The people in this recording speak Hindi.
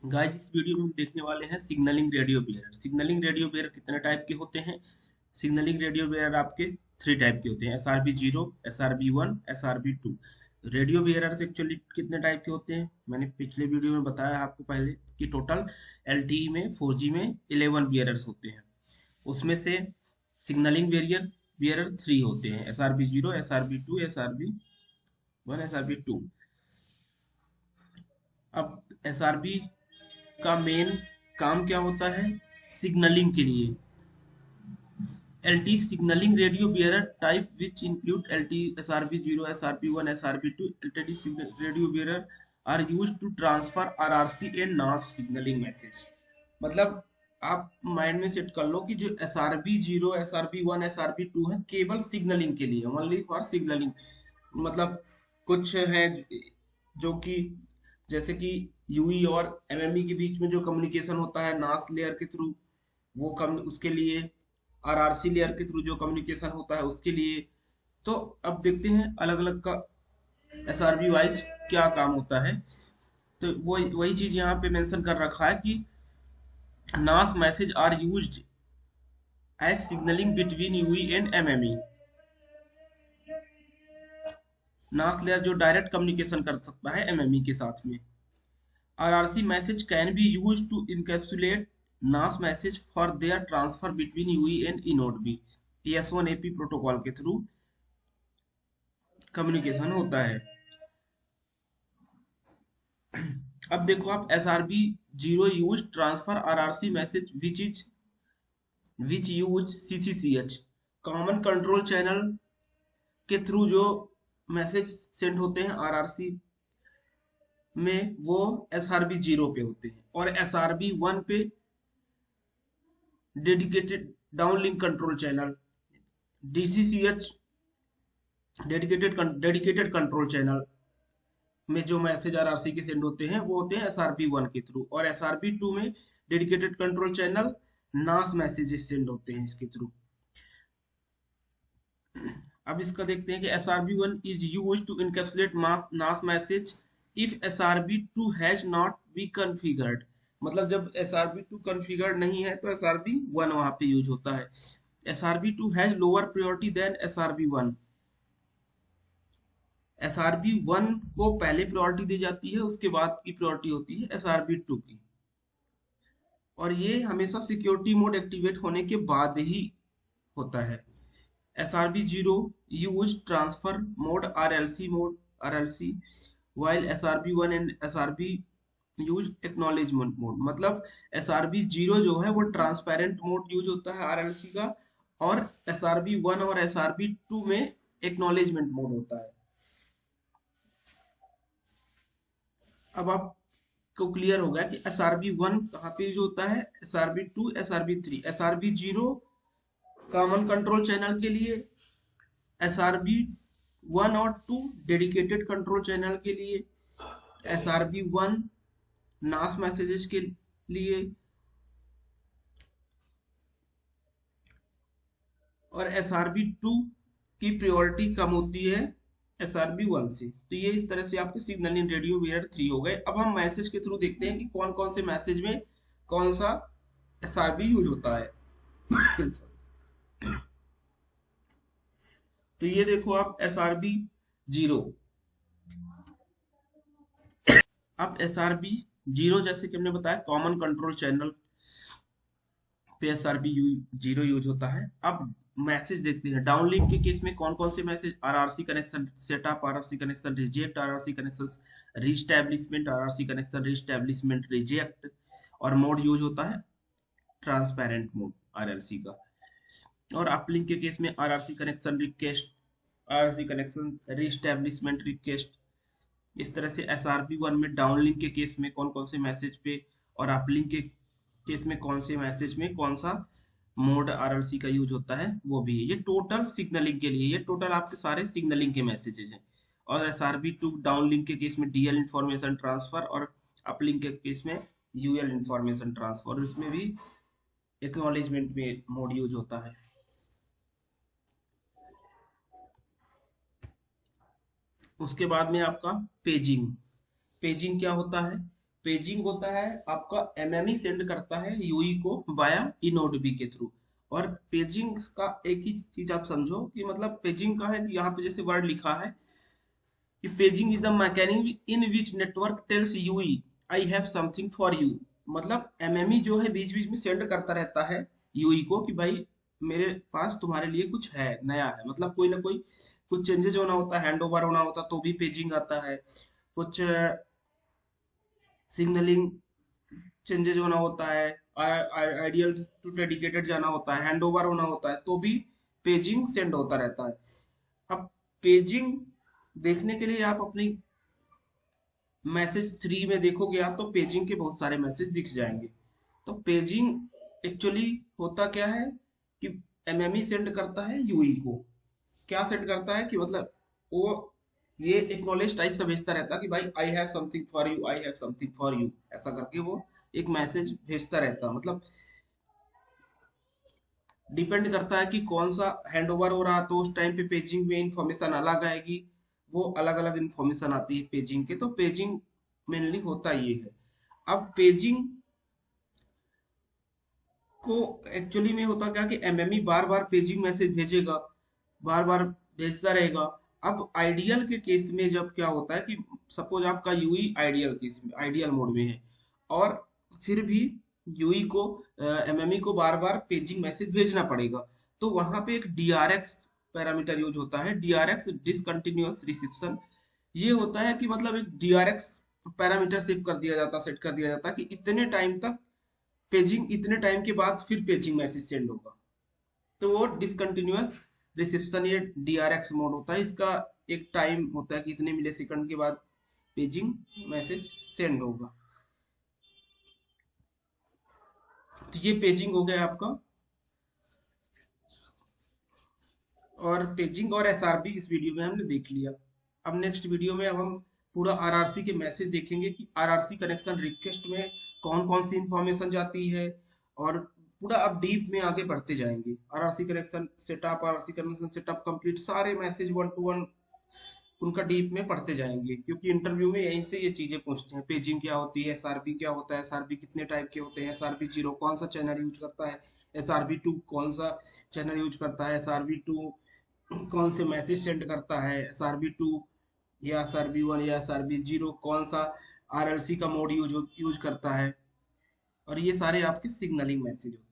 गाइस इस वीडियो में हम देखने वाले हैं signalling radio bearer. Signalling radio bearer कितने टाइप के होते हैं? सिग्नलिंग रेडियो बेयरर आपके थ्री टाइप के होते हैं: SRB 0, SRB 1, SRB 2। Radio bearer actually कितने टाइप के होते हैं मैंने पिछले वीडियो में बताया आपको पहले कि टोटल LTE में 4G में 11 बेयरर्स होते हैं। उसमें से सिग्नलिंग बेयरर थ्री होते हैं: SRB 0, SRB 2, SRB 1, SRB 2। अब SRB का मेन काम क्या होता है? सिग्नलिंग के लिए। LTE signaling radio bearer type which include LTE SRB 0, SRB 1, SRB 2. LTE radio bearer are used to transfer RRC and NAS signaling message। मतलब आप माइंड में सेट कर लो कि जो SRB 0, SRB 1, SRB 2 है केवल सिग्नलिंग के लिए, ओनली फॉर सिग्नलिंग। मतलब कुछ है जो कि जैसे कि यूई और एमएमई के बीच में जो कम्युनिकेशन होता है नास लेयर के थ्रू, वो कम उसके लिए। आरआरसी लेयर के थ्रू जो कम्युनिकेशन होता है उसके लिए। तो अब देखते हैं अलग अलग का एसआरबी वाइज क्या काम होता है। तो वो वही चीज यहाँ पे मेंशन कर रखा है कि NAS message are used as signalling between UE and MME. NAS layer जो डायरेक्ट कम्युनिकेशन कर सकता है एमएमई के साथ में। RRC message can be used to encapsulate NAS message for their transfer between UE and eNode B। ES1AP protocol के थ्रू कम्युनिकेशन होता है। अब देखो आप SRB 0 use transfer RRC message which use CCCH common control channel के थ्रू जो मैसेज सेंड होते हैं RRC में, वो SRB 0 पे होते हैं। और SRB 1 पे dedicated downlink control channel DCCH dedicated control channel में जो मैसेज आरआरसी के सेंड होते हैं वो होते हैं SRB 1 के थ्रू। और SRB 2 में डेडिकेटेड कंट्रोल चैनल नास मैसेजेस सेंड होते हैं इसके थ्रू। अब इसका देखते हैं कि SRB 1 is use to encapsulate NAS message if SRB 2 has not be configured. मतलब जब SRB 2 कॉन्फ़िगर्ड नहीं है तो SRB 1 वहां पे यूज होता है। SRB 2 has lower priority than SRB 1। SRB 1 को पहले प्रायोरिटी दी जाती है, उसके बाद की प्रायोरिटी होती है SRB 2 की। और ये हमेशा सिक्योरिटी मोड एक्टिवेट होने के बाद ही होता है। SRB 0 use transfer mode RLC while SRB 1 and SRB use acknowledgement mode। मतलब SRB 0 जो है वो ट्रांसपेरेंट मोड यूज होता है RLC का, और SRB 1 और SRB 2 में एक्नॉलेजमेंट मोड होता है। अब आपको क्लियर होगा कि SRB 1 कहाँ पे यूज होता है, SRB 2, SRB 3। SRB 0 common control channel के लिए, SRB 1 और 2 डेडिकेटेड कंट्रोल चैनल के लिए, SRB 1 नास मैसेजेस के लिए, और SRB 2 की प्रायोरिटी कम होती है SRB 1 से। तो ये इस तरह से आपके सिग्नलिंग रेडियो वेयर 3 हो गए। अब हम मैसेज के थ्रू देखते हैं कि कौन कौन से मैसेज में कौन सा SRB यूज होता है। तो ये देखो आप SRB 0। अब SRB 0 जैसे कि हमने बताया कॉमन कंट्रोल चैनल पे SRB 0 यूज होता है। अब मैसेज देखते हैं डाउनलिंक के केस में कौन कौन से message: RRC connection setup, RRC connection reject, RRC connection reestablishment, RRC connection reestablishment reject. और मोड यूज होता है ट्रांसपेरेंट मोड RLC का। और अपलिंक के केस में RRC connection request, RRC connection reestablishment request. इस तरह से SRB 1 में डाउनलिंक के केस में कौन कौन से मैसेज पे, और अपलिंक के केस में कौन से मैसेज में कौन सा मोड RLC का यूज होता है वो भी है। ये टोटल सिग्नलिंग के लिए, ये टोटल आपके सारे सिग्नलिंग के मैसेजेस हैं। और SRB 2 डाउनलिंक के केस में DL इंफॉर्मेशन ट्रांसफर, और अपलिंक के केस में UL इंफॉर्मेशन ट्रांसफर। इसमें भी एक्नॉलेजमेंट में मोड यूज होता है। उसके बाद में आपका पेजिंग। पेजिंग क्या होता है? पेजिंग होता है आपका एमएमई सेंड करता है यूई को वाया इनोडबी के थ्रू। और पेजिंग का एक ही चीज आप समझो कि मतलब पेजिंग का है कि यहाँ पे जैसे वर्ड लिखा है कि paging is the mechanism in which network tells UE I have something for you. मतलब एमएमई जो है बीच बीच में सेंड करता रहता है यूई को कि भाई मेरे पास तुम्हारे लिए कुछ है, नया है। मतलब कोई ना कोई कुछ चेंजेज होना होता है, हैंड ओवर होना होता है, तो भी पेजिंग आता है। कुछ सिग्नलिंग चेंजेज होना होता है, आइडियल टू डेडिकेटेड जाना होता है, हैंड ओवर होना होता है, तो भी पेजिंग सेंड होता रहता है। अब पेजिंग देखने के लिए आप अपनी मैसेज 3 में देखोगे आप, तो पेजिंग के बहुत सारे मैसेज दिख जाएंगे। तो पेजिंग एक्चुअली होता क्या है कि एमएमई सेंड करता है यूई को। क्या सेंड करता है कि मतलब वो ये एक्नॉलेज टाइप से भेजता रहता है कि भाई आई have something for you, I have something for you, ऐसा करके वो एक मैसेज भेजता रहता है। मतलब डिपेंड करता है कि कौन सा हैंड ओवर हो रहा है, तो उस टाइम पे पेजिंग में इंफॉर्मेशन अलग आएगी, वो अलग अलग इंफॉर्मेशन आती है पेजिंग के। तो पेजिंग मेनली होता ये है। अब पेजिंग को एक्चुअली में होता क्या कि एमएमई बार बार पेजिंग मैसेज भेजेगा, बार बार भेजता रहेगा। अब आइडियल के केस में जब क्या होता है कि सपोज आपका यूई आइडियल केस में, आइडियल मोड में है, और फिर भी यूई को एमएमई को बार बार पेजिंग मैसेज भेजना पड़ेगा, तो वहां पे एक डीआरएक्स पैरामीटर यूज होता है, डीआरएक्स डिसकंटिन्यूअस रिसेप्शन। ये होता है कि मतलब एक डीआरएक्स पैरामीटर सेव कर दिया जाता, सेट कर दिया जाता कि इतने टाइम तक पेजिंग, इतने टाइम के बाद फिर पेजिंग मैसेज सेंड होगा। तो वो डिसकंटिन्यूअस रिसेप्शन ये डीआरएक्स मोड होता है। इसका एक टाइम होता है कि इतने मिली सेकंड के बाद पेजिंग मैसेज सेंड होगा। तो ये पेजिंग हो गया आपका। और पेजिंग और एसआरपी इस वीडियो में हमने देख लिया। अब नेक्स्ट वीडियो में अब हम पूरा आरआरसी के मैसेज देखेंगे कि आरआरसी कनेक्शन रिक्वेस्ट में कौन कौन सी इंफॉर्मेशन जाती है, और पूरा अब डीप में आगे बढ़ते जाएंगे। RRC connection setup, RRC connection setup complete, सारे मैसेज वन टू वन उनका डीप में पढ़ते जाएंगे, क्योंकि इंटरव्यू में यहीं से ये चीजें पूछते हैं। पेजिंग क्या होती है, एसआरपी क्या होता है, एसआरपी कितने टाइप के होते हैं, एसआरपी जीरो कौन सा चैनल यूज करता है, एसआरपी टू कौन सा चैनल यूज करता है, एसआरपी टू कौन से मैसेज सेंड करता है, एसआरबी टू या एसआरबी वन या एसआरबी जीरो कौन सा आरएलसी का मोड यूज करता है। और ये सारे आपके सिग्नलिंग मैसेज होते हैं।